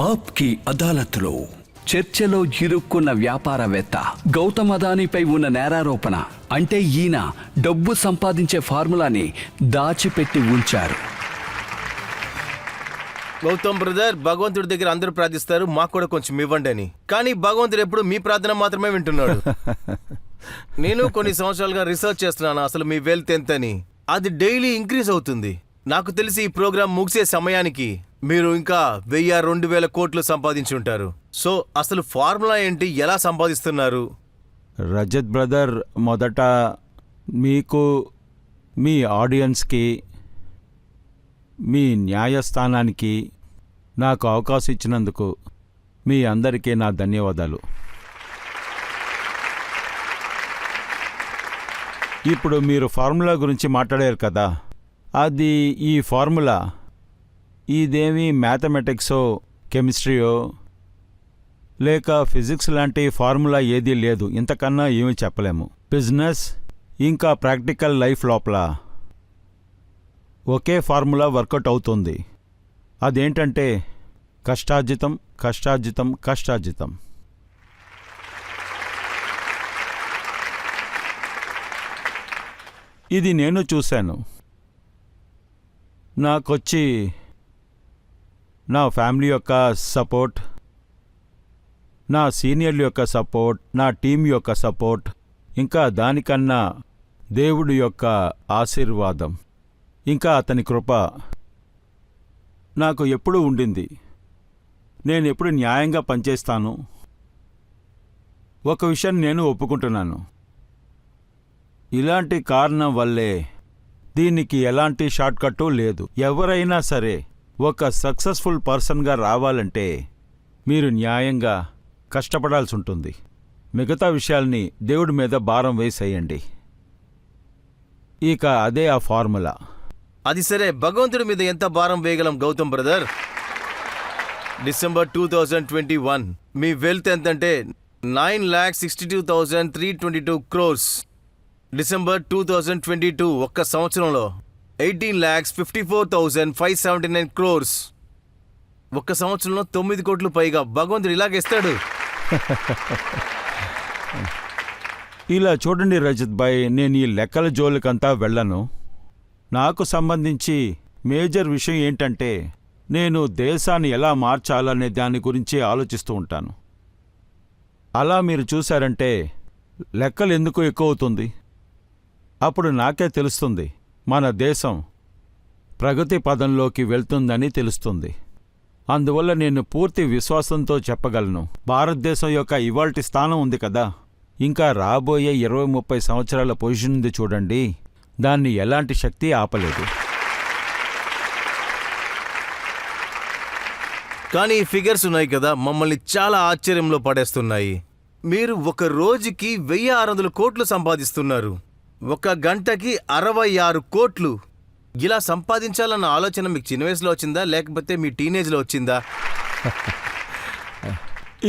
ఆప్కి అదాలత్లో చర్చలో ఇరుక్కున్న వ్యాపారవేత్త గౌతమ్ అదానీపై ఉన్న నేరారోపణ అంటే ఈయన డబ్బు సంపాదించే ఫార్ములాని దాచిపెట్టి ఉంచారు. గౌతమ్ బ్రదర్, భగవంతుడి దగ్గర అందరూ ప్రార్థిస్తారు, మాకు కూడా కొంచెం ఇవ్వండి అని. కానీ భగవంతుడు ఎప్పుడు మీ ప్రార్థన మాత్రమే వింటున్నాడు. నేను కొన్ని సంవత్సరాలుగా రీసెర్చ్ చేస్తున్నాను అసలు మీ వెల్త్ ఎంతని. అది డైలీ ఇంక్రీజ్ అవుతుంది. నాకు తెలిసి ఈ ప్రోగ్రాం ముగిసే సమయానికి మీరు ఇంకా 1000-2000 కోట్లు సంపాదించి ఉంటారు. సో అసలు ఫార్ములా ఏంటి, ఎలా సంపాదిస్తున్నారు? రజత్ బ్రదర్, మొదట మీకు, మీ ఆడియన్స్కి, మీ న్యాయస్థానానికి నాకు అవకాశం ఇచ్చినందుకు మీ అందరికీ నా ధన్యవాదాలు. ఇప్పుడు మీరు ఫార్ములా గురించి మాట్లాడారు కదా, అది ఈ ఫార్ములా ఇదేమీ మ్యాథమెటిక్సో కెమిస్ట్రీయో లేక ఫిజిక్స్ లాంటి ఫార్ములా ఏదీ లేదు. ఇంతకన్నా ఏమీ చెప్పలేము. బిజినెస్ ఇంకా ప్రాక్టికల్ లైఫ్ లోపల ఒకే ఫార్ములా వర్కౌట్ అవుతుంది. అదేంటంటే కష్టార్జితం, కష్టార్జితం, కష్టార్జితం. ఇది నేను చూశాను. నాకొచ్చి నా ఫ్యామిలీ యొక్క సపోర్ట్, నా సీనియర్ల యొక్క సపోర్ట్, నా టీం యొక్క సపోర్ట్, ఇంకా దానికన్నా దేవుడి యొక్క ఆశీర్వాదం, ఇంకా అతని కృప నాకు ఎప్పుడూ ఉండింది. నేను ఎప్పుడు న్యాయంగా పనిచేస్తాను. ఒక విషయం నేను ఒప్పుకుంటున్నాను, ఇలాంటి కారణం వల్లే దీనికి ఎలాంటి షార్ట్కట్టు లేదు. ఎవరైనా సరే ఒక సక్సెస్ఫుల్ పర్సన్గా రావాలంటే మీరు న్యాయంగా కష్టపడాల్సి ఉంటుంది. మిగతా విషయాల్ని దేవుడి మీద భారం వేసేయండి. ఇక అదే ఆ ఫార్ములా. అది సరే, భగవంతుడి మీద ఎంత భారం వేయగలం గౌతమ్ బ్రదర్? డిసెంబర్ 2021 మీ వెల్త్ ఎంతంటే 9,62,322 crores. డిసెంబర్ 2022 ఒక్క సంవత్సరంలో 18,54,579 crores. ఒక్క సంవత్సరంలో 9 కోట్లు పైగా భగవంతుడు ఇలాగేస్తాడు. ఇలా చూడండి రజత్ భాయ్, నేను ఈ లెక్కల జోలికంతా వెళ్ళను. నాకు సంబంధించి మేజర్ విషయం ఏంటంటే నేను దేశాన్ని ఎలా మార్చాలనే దాని గురించి ఆలోచిస్తూ ఉంటాను. అలా మీరు చూశారంటే లెక్కలు ఎందుకు ఎక్కువ అవుతుంది, అప్పుడు నాకే తెలుస్తుంది మన దేశం ప్రగతి పదంలోకి వెళ్తుందని తెలుస్తుంది. అందువల్ల నేను పూర్తి విశ్వాసంతో చెప్పగలను, భారతదేశం యొక్క ఇవాల్టి స్థానం ఉంది కదా, ఇంకా రాబోయే 20-30 సంవత్సరాల పొజిషన్ ఉంది చూడండి, దాన్ని ఎలాంటి శక్తి ఆపలేదు. కానీ ఈ ఫిగర్స్ ఉన్నాయి కదా, మమ్మల్ని చాలా ఆశ్చర్యంలో పడేస్తున్నాయి. మీరు ఒక రోజుకి 1600 కోట్లు సంపాదిస్తున్నారు, ఒక గంటకి 66 కోట్లు. ఇలా సంపాదించాలన్న ఆలోచన మీకు చిన్న వయసులో వచ్చిందా, లేకపోతే మీ టీనేజ్లో వచ్చిందా?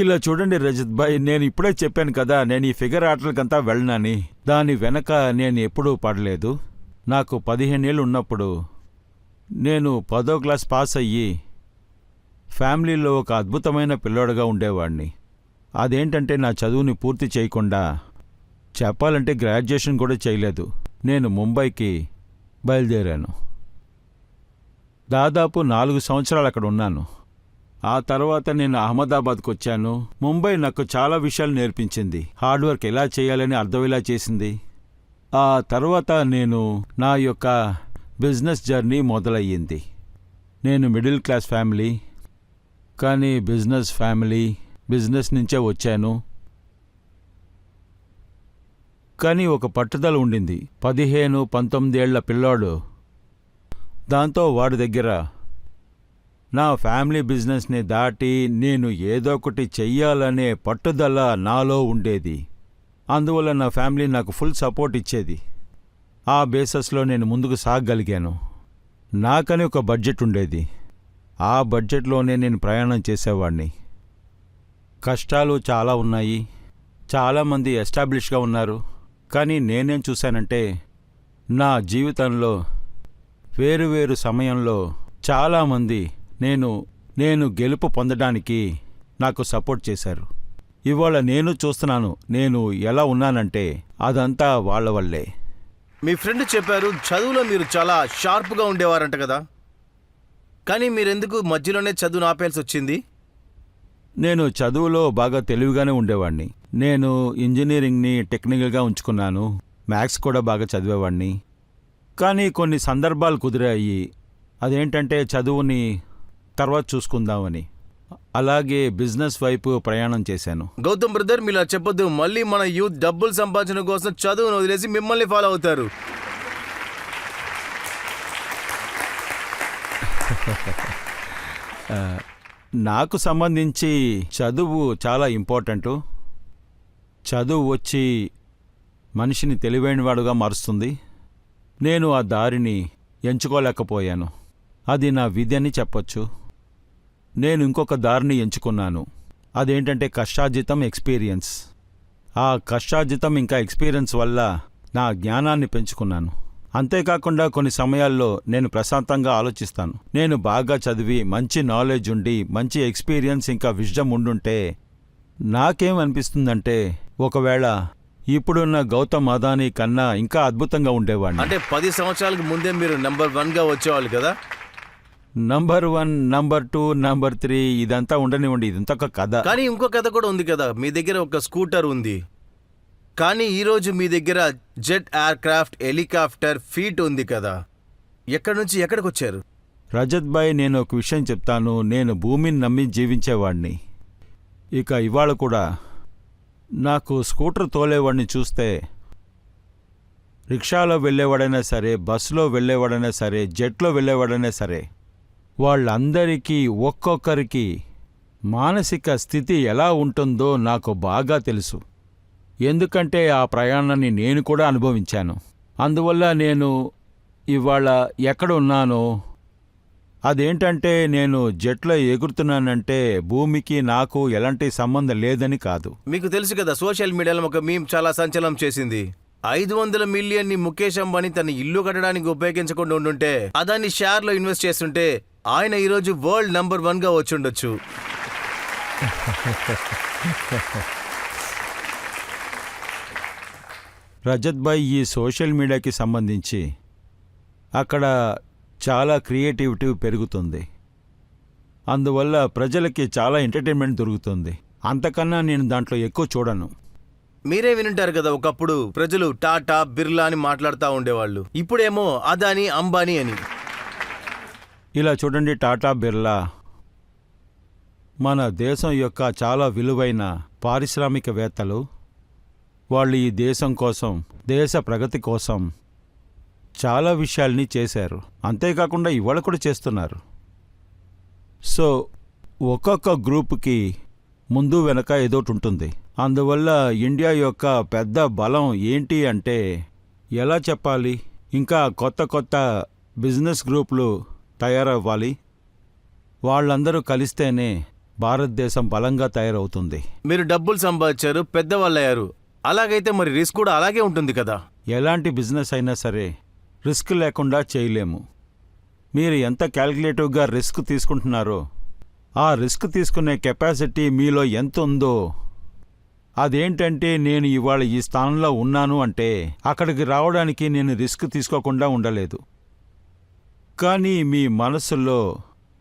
ఇలా చూడండి రజత్ భాయ్, నేను ఇప్పుడే చెప్పాను కదా, నేను ఈ ఫిగర్ ఆటలకంతా వెళ్ళనని. దాని వెనక నేను ఎప్పుడూ పడలేదు. నాకు 15 ఏళ్ళు ఉన్నప్పుడు నేను 10వ క్లాస్ పాస్ అయ్యి ఫ్యామిలీలో ఒక అద్భుతమైన పిల్లోడుగా ఉండేవాడిని. అదేంటంటే నా చదువుని పూర్తి చేయకుండా, చెప్పాలంటే గ్రాడ్యుయేషన్ కూడా చేయలేదు, నేను ముంబైకి బయలుదేరాను. దాదాపు 4 సంవత్సరాలు అక్కడ ఉన్నాను. ఆ తర్వాత నేను అహ్మదాబాద్కు వచ్చాను. ముంబై నాకు చాలా విషయాలు నేర్పించింది, హార్డ్ వర్క్ ఎలా చేయాలని అర్థమయ్యేలా చేసింది. ఆ తర్వాత నేను నా యొక్క బిజినెస్ జర్నీ మొదలయ్యింది. నేను మిడిల్ క్లాస్ ఫ్యామిలీ, కానీ బిజినెస్ నుంచే వచ్చాను. కానీ ఒక పట్టుదల ఉండింది. 15-19 ఏళ్ల పిల్లాడు, దాంతో వాడి దగ్గర నా ఫ్యామిలీ బిజినెస్ని దాటి నేను ఏదో ఒకటి చెయ్యాలనే పట్టుదల నాలో ఉండేది. అందువల్ల నా ఫ్యామిలీ నాకు ఫుల్ సపోర్ట్ ఇచ్చేది. ఆ బేసస్లో నేను ముందుకు సాగగలిగాను. నాకని ఒక బడ్జెట్ ఉండేది. ఆ బడ్జెట్లోనే నేను ప్రయాణం చేసేవాడిని. కష్టాలు చాలా ఉన్నాయి, చాలామంది ఎస్టాబ్లిష్గా ఉన్నారు. కానీ నేనేం చూశానంటే నా జీవితంలో వేరువేరు సమయంలో చాలామంది నేను నేను గెలుపు పొందడానికి నాకు సపోర్ట్ చేశారు. ఇవాళ నేను చూస్తున్నాను నేను ఎలా ఉన్నానంటే అదంతా వాళ్ళ వల్లే. మీ ఫ్రెండ్ చెప్పారు చదువులో మీరు చాలా షార్ప్గా ఉండేవారంట కదా, కానీ మీరెందుకు మధ్యలోనే చదువును ఆపేయాల్సి వచ్చింది? నేను చదువులో బాగా తెలివిగానే ఉండేవాడిని. నేను ఇంజనీరింగ్ని టెక్నికల్గా ఉంచుకున్నాను, మ్యాథ్స్ కూడా బాగా చదివేవాడిని. కానీ కొన్ని సందర్భాలు కుదిరాయి. అదేంటంటే చదువుని తర్వాత చూసుకుందామని అలాగే బిజినెస్ వైపు ప్రయాణం చేశాను. గౌతమ్ బ్రదర్, మీలా చెప్పొద్దు. మళ్ళీ మన యూత్ డబ్బులు సంపాదించడం కోసం చదువును వదిలేసి మిమ్మల్ని ఫాలో అవుతారు. నాకు సంబంధించి చదువు చాలా ఇంపార్టెంటు. చదువు వచ్చి మనిషిని తెలివైనవాడుగా మారుస్తుంది. నేను ఆ దారిని ఎంచుకోలేకపోయాను. అది నా విధి అని చెప్పొచ్చు. నేను ఇంకొక దారిని ఎంచుకున్నాను. అదేంటంటే కష్టార్జితం, ఎక్స్పీరియన్స్. ఆ కష్టార్జితం ఇంకా ఎక్స్పీరియన్స్ వల్ల నా జ్ఞానాన్ని పెంచుకున్నాను. అంతేకాకుండా కొన్ని సమయాల్లో నేను ప్రశాంతంగా ఆలోచిస్తాను. నేను బాగా చదివి మంచి నాలెడ్జ్ ఉండి మంచి ఎక్స్పీరియన్స్ ఇంకా విజ్డమ్ ఉండుంటే నాకేమనిపిస్తుందంటే ఒకవేళ ఇప్పుడున్న గౌతమ్ అదానీ కన్నా ఇంకా అద్భుతంగా ఉండేవాడిని. అంటే 10 సంవత్సరాలకు ముందే మీరు నంబర్ 1గా వచ్చేవాళ్ళు కదా? నంబర్ 1, నంబర్ 2, నంబర్ 3 ఇదంతా ఉండనివ్వండి, ఇదంతా ఒక కథ. కానీ ఇంకో కథ కూడా ఉంది కదా. మీ దగ్గర ఒక స్కూటర్ ఉంది, కానీ ఈరోజు మీ దగ్గర jet air craft, helicopter, feet ఉంది కదా. ఎక్కడి నుంచి ఎక్కడికి వచ్చారు? రజత్ భాయ్, నేను ఒక విషయం చెప్తాను. నేను భూమిని నమ్మి జీవించేవాడిని. ఇక ఇవాళ కూడా నాకు స్కూటర్ తోలేవాడిని చూస్తే, రిక్షాలో వెళ్ళేవాడైనా సరే, బస్సులో వెళ్ళేవాడైనా సరే, జెట్లో వెళ్ళేవాడైనా సరే, వాళ్ళందరికీ ఒక్కొక్కరికి మానసిక స్థితి ఎలా ఉంటుందో నాకు బాగా తెలుసు. ఎందుకంటే ఆ ప్రయాణాన్ని నేను కూడా అనుభవించాను. అందువల్ల నేను ఇవాళ ఎక్కడ ఉన్నానో అదేంటంటే నేను జెట్లో ఎగురుతున్నానంటే భూమికి నాకు ఎలాంటి సంబంధం లేదని కాదు. మీకు తెలుసు కదా, సోషల్ మీడియాలో ఒక మీమ్ చాలా సంచలనం చేసింది. 500 మిలియన్ని ముఖేష్ అంబానీ తన ఇల్లు కట్టడానికి ఉపయోగించకుండా ఉండుంటే, అదాన్ని షేర్లో ఇన్వెస్ట్ చేస్తుంటే ఆయన ఈరోజు వరల్డ్ నంబర్ 1గా వచ్చి ఉండొచ్చు. రజత్ భాయ్, ఈ సోషల్ మీడియాకి సంబంధించి అక్కడ చాలా క్రియేటివిటీ పెరుగుతుంది. అందువల్ల ప్రజలకి చాలా ఎంటర్టైన్మెంట్ దొరుకుతుంది. అంతకన్నా నేను దాంట్లో ఎక్కువ చూడను. మీరే వినుంటారు కదా, ఒకప్పుడు ప్రజలు టాటా, బిర్లా అని మాట్లాడుతూ ఉండేవాళ్ళు. ఇప్పుడేమో అదానీ, అంబానీ అని. ఇలా చూడండి, టాటా, బిర్లా మన దేశం యొక్క చాలా విలువైన పారిశ్రామికవేత్తలు. వాళ్ళు ఈ దేశం కోసం, దేశ ప్రగతి కోసం చాలా విషయాల్ని చేశారు. అంతేకాకుండా ఇవాళ కూడా చేస్తున్నారు. సో ఒక్కొక్క గ్రూపుకి ముందు వెనక ఏదోటి ఉంటుంది. అందువల్ల ఇండియా యొక్క పెద్ద బలం ఏంటి అంటే, ఎలా చెప్పాలి, ఇంకా కొత్త కొత్త బిజినెస్ గ్రూపులు తయారవ్వాలి. వాళ్ళందరూ కలిస్తేనే భారతదేశం బలంగా తయారవుతుంది. మీరు డబ్బులు సంపాదించారు, పెద్దవాళ్ళయ్యారు. అలాగైతే మరి రిస్క్ కూడా అలాగే ఉంటుంది కదా. ఎలాంటి బిజినెస్ అయినా సరే రిస్క్ లేకుండా చేయలేము. మీరు ఎంత క్యాల్కులేటివ్గా రిస్క్ తీసుకుంటున్నారో, ఆ రిస్క్ తీసుకునే కెపాసిటీ మీలో ఎంత ఉందో, అదేంటంటే నేను ఇవాళ ఈ స్థానంలో ఉన్నాను అంటే అక్కడికి రావడానికి నేను రిస్క్ తీసుకోకుండా ఉండలేదు. కానీ మీ మనసులో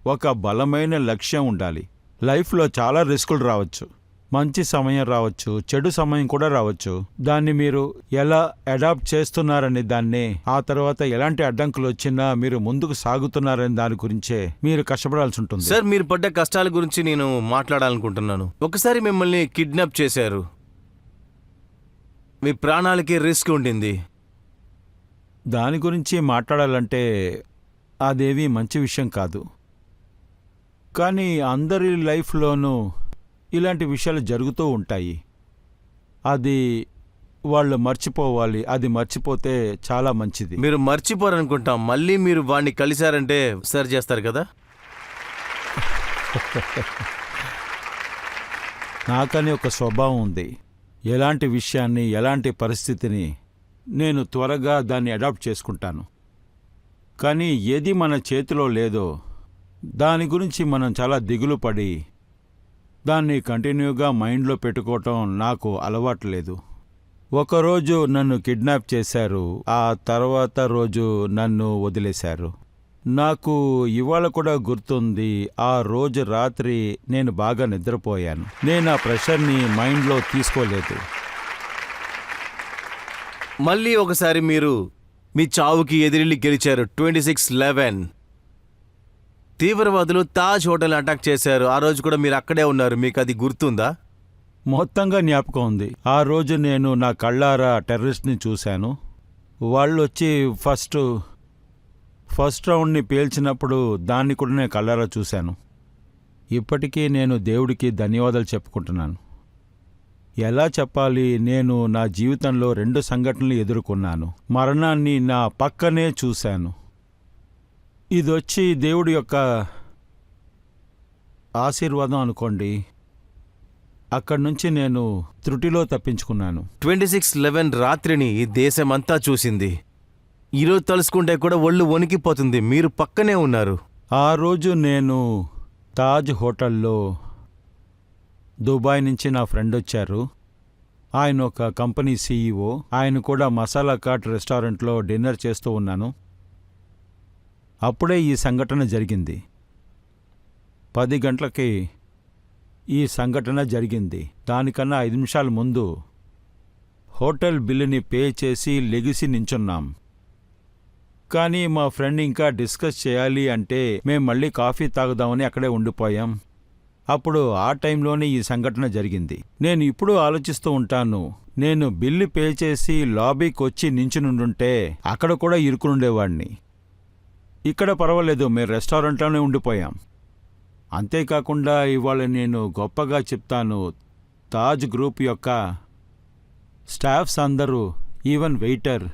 ఒక బలమైన లక్ష్యం ఉండాలి. లైఫ్లో చాలా రిస్కులు రావచ్చు, మంచి సమయం రావచ్చు, చెడు సమయం కూడా రావచ్చు. దాన్ని మీరు ఎలా అడాప్ట్ చేస్తున్నారనే దాన్నే, ఆ తర్వాత ఎలాంటి అడ్డంకులు వచ్చినా మీరు ముందుకు సాగుతున్నారనే దాని గురించే మీరు కష్టపడాల్సి ఉంటుంది. సార్, మీరు పడ్డ కష్టాల గురించి నేను మాట్లాడాలనుకుంటున్నాను. ఒకసారి మిమ్మల్ని కిడ్నాప్ చేశారు, మీ ప్రాణాలకి రిస్క్ ఉండింది. దాని గురించి మాట్లాడాలంటే అదేవి మంచి విషయం కాదు. కానీ అందరి లైఫ్లోనూ ఇలాంటి విషయాలు జరుగుతూ ఉంటాయి. అది వాళ్ళు మర్చిపోవాలి. అది మర్చిపోతే చాలా మంచిది. మీరు మర్చిపోరనుకుంటాం. మళ్ళీ మీరు వాడిని కలిశారంటే సరి చేస్తారు కదా. నాకని ఒక స్వభావం ఉంది. ఎలాంటి విషయాన్ని, ఎలాంటి పరిస్థితిని నేను త్వరగా దాన్ని అడాప్ట్ చేసుకుంటాను. కానీ ఏది మన చేతిలో లేదో దాని గురించి మనం చాలా దిగులు పడి దాన్ని కంటిన్యూగా మైండ్లో పెట్టుకోవటం నాకు అలవాట్లేదు. ఒకరోజు నన్ను కిడ్నాప్ చేశారు, ఆ తర్వాత రోజు నన్ను వదిలేశారు. నాకు ఇవాళ కూడా గుర్తుంది, ఆ రోజు రాత్రి నేను బాగా నిద్రపోయాను. నేను ఆ ప్రెషర్ని మైండ్లో తీసుకోలేదు. మళ్ళీ ఒకసారి మీరు మీ చావుకి ఎదిరిల్లి గెలిచారు. 26/11 తీవ్రవాదులు తాజ్ హోటల్ అటాక్ చేశారు. ఆ రోజు కూడా మీరు అక్కడే ఉన్నారు. మీకు అది గుర్తుందా? మొత్తంగా జ్ఞాపకం ఉంది. ఆ రోజు నేను నా కళ్ళారా టెర్రరిస్ట్ని చూశాను. వాళ్ళు వచ్చి ఫస్ట్ రౌండ్ని పేల్చినప్పుడు దాన్ని కూడా నేను కళ్ళారా చూశాను. ఇప్పటికీ నేను దేవుడికి ధన్యవాదాలు చెప్పుకుంటున్నాను. ఎలా చెప్పాలి, నేను నా జీవితంలో 2 సంఘటనలు ఎదుర్కొన్నాను. మరణాన్ని నా పక్కనే చూశాను. ఇదొచ్చి దేవుడి యొక్క ఆశీర్వాదం అనుకోండి. అక్కడి నుంచి నేను త్రుటిలో తప్పించుకున్నాను. 26/11 రాత్రిని ఈ దేశమంతా చూసింది. ఈరోజు తలుసుకుంటే కూడా ఒళ్ళు వణికిపోతుంది. మీరు పక్కనే ఉన్నారు. ఆ రోజు నేను తాజ్ హోటల్లో దుబాయ్ నుంచి నా ఫ్రెండ్ వచ్చారు. ఆయన ఒక కంపెనీ సీఈఓ. ఆయన కూడా మసాలా కాట్ రెస్టారెంట్లో డిన్నర్ చేస్తూ ఉన్నాను. అప్పుడే ఈ సంఘటన జరిగింది. 10 గంటలకి ఈ సంఘటన జరిగింది. దానికన్నా 5 నిమిషాల ముందు హోటల్ బిల్లుని పే చేసి లెగిసి నించున్నాం. కానీ మా ఫ్రెండ్ ఇంకా డిస్కస్ చేయాలి అంటే మేం మళ్ళీ కాఫీ తాగుదామని అక్కడే ఉండిపోయాం. అప్పుడు ఆ టైంలోనే ఈ సంఘటన జరిగింది. నేను ఇప్పుడు ఆలోచిస్తూ ఉంటాను, నేను బిల్లు పే చేసి లాబీకి వచ్చి నించునుండుంటే అక్కడ కూడా ఇరుకునుండేవాడిని. ఇక్కడ పర్వాలేదు, మేము రెస్టారెంట్లోనే ఉండిపోయాం. అంతేకాకుండా ఇవాళ నేను గొప్పగా చెప్తాను, తాజ్ గ్రూప్ యొక్క స్టాఫ్స్ అందరూ, ఈవెన్ వెయిటర్,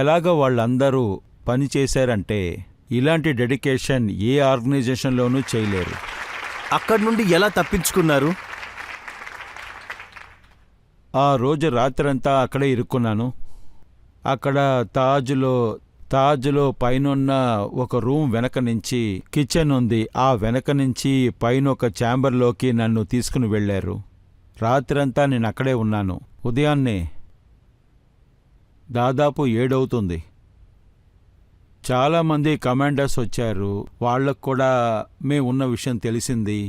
ఎలాగ వాళ్ళందరూ పనిచేశారంటే ఇలాంటి డెడికేషన్ ఏ ఆర్గనైజేషన్లోనూ చేయలేరు. అక్కడి నుండి ఎలా తప్పించుకున్నారు? ఆ రోజు రాత్రంతా అక్కడే ఇరుక్కున్నాను. అక్కడ తాజ్లో పైనున్న ఒక రూమ్ వెనక నుంచి కిచెన్ ఉంది. ఆ వెనక నుంచి పైన ఒక ఛాంబర్లోకి నన్ను తీసుకుని వెళ్ళారు. రాత్రంతా నేను అక్కడే ఉన్నాను. ఉదయాన్నే దాదాపు 7 అవుతుంది. చాలామంది కమాండర్స్ వచ్చారు. వాళ్లకు కూడా మేమున్న విషయం తెలిసింది.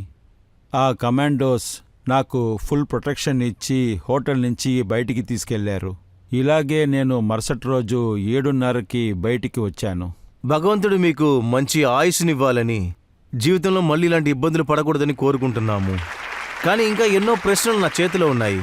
ఆ కమాండోస్ నాకు ఫుల్ ప్రొటెక్షన్ ఇచ్చి హోటల్ నుంచి బయటికి తీసుకెళ్లారు. ఇలాగే నేను మరుసటి రోజు 7:30కి బయటికి వచ్చాను. భగవంతుడు మీకు మంచి ఆయుష్నివ్వాలని, జీవితంలో మళ్ళీ ఇలాంటి ఇబ్బందులు పడకూడదని కోరుకుంటున్నాము. కానీ ఇంకా ఎన్నో ప్రశ్నలు నా చేతిలో ఉన్నాయి.